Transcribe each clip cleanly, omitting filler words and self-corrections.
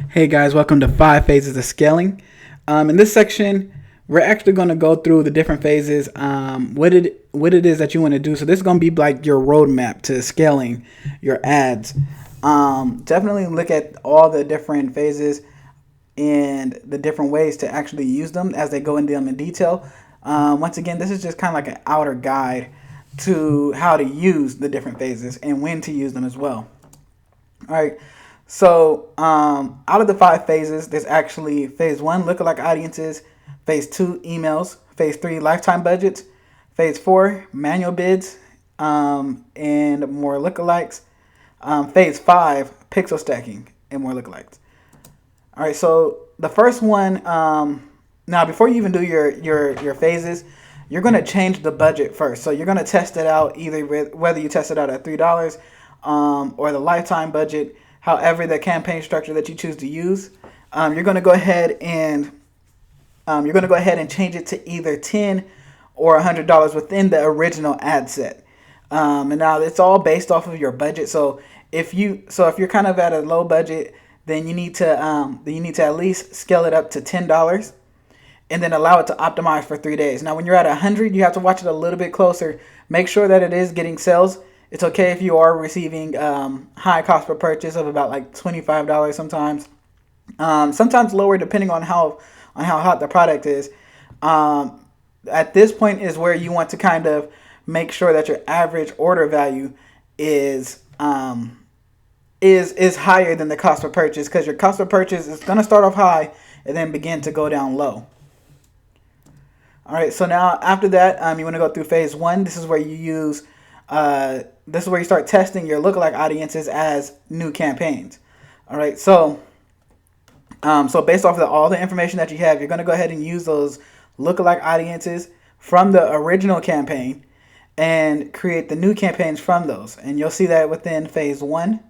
Hey guys, welcome to 5 phases of scaling. In this section, we're actually going to go through the different phases, what it is that you want to do. So this is going to be like your roadmap to scaling your ads. Definitely look at all the different phases and the different ways to actually use them as they go into them in detail. Once again, this is just kind of like an outer guide to how to use the different phases and when to use them as well. All right. So out of the 5 phases, there's actually phase 1, lookalike audiences, phase 2, emails, phase 3, lifetime budgets, phase 4, manual bids, and more lookalikes, phase 5, pixel stacking, and more lookalikes. All right, so the first one, now before you even do your phases, you're going to change the budget first. So you're going to test it out either with whether you test it out at $3 or the lifetime budget. However, the campaign structure that you choose to use, you're going to go ahead and change it to either $10 or $100 within the original ad set. And now it's all based off of your budget. So if you're kind of at a low budget, then you need to at least scale it up to $10 and then allow it to optimize for 3 days. Now, when you're at 100, you have to watch it a little bit closer. Make sure that it is getting sales. It's okay if you are receiving high cost per purchase of about like $25 sometimes, sometimes lower depending on how hot the product is. At this point is where you want to kind of make sure that your average order value is higher than the cost per purchase, because your cost per purchase is going to start off high and then begin to go down low. All right, so now after that, you want to go through phase 1. This is where you use this is where you start testing your lookalike audiences as new campaigns. All right, so based off of all the information that you have, you're going to go ahead and use those lookalike audiences from the original campaign and create the new campaigns from those. And you'll see that within phase 1.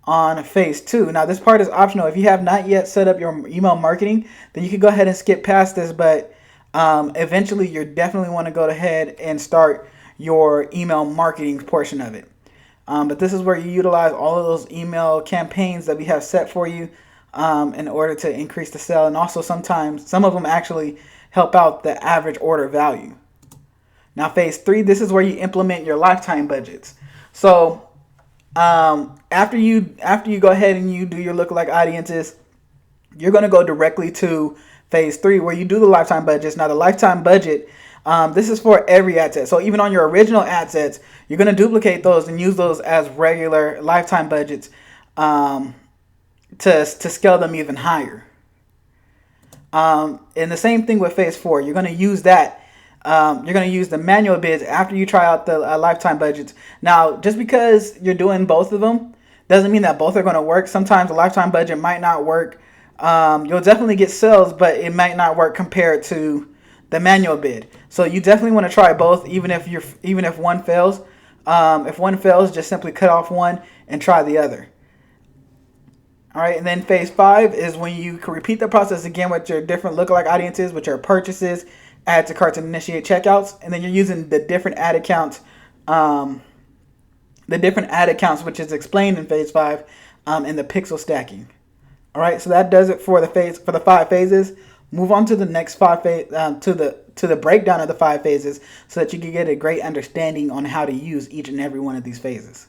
On phase 2, now this part is optional. If you have not yet set up your email marketing, then you can go ahead and skip past this, but eventually you definitely want to go ahead and start your email marketing portion of it. But this is where you utilize all of those email campaigns that we have set for you in order to increase the sale. And also sometimes some of them actually help out the average order value. Now phase 3, this is where you implement your lifetime budgets. So after you go ahead and you do your lookalike audiences, you're going to go directly to phase 3 where you do the lifetime budgets. Now the lifetime budget, this is for every ad set. So even on your original ad sets, you're going to duplicate those and use those as regular lifetime budgets to scale them even higher. And the same thing with phase 4. You're going to use that. You're going to use the manual bids after you try out the lifetime budgets. Now, just because you're doing both of them doesn't mean that both are going to work. Sometimes the lifetime budget might not work. You'll definitely get sales, but it might not work compared to the manual bid. So you definitely want to try both, even if one fails. If one fails, just simply cut off one and try the other. All right, and then phase 5 is when you can repeat the process again with your different lookalike audiences, with your purchases, add to carts, and initiate checkouts, and then you're using the different ad accounts, which is explained in phase 5, in the pixel stacking. All right, so that does it for the 5 phases. Move on to the next 5 to the breakdown of the 5 phases, so that you can get a great understanding on how to use each and every one of these phases.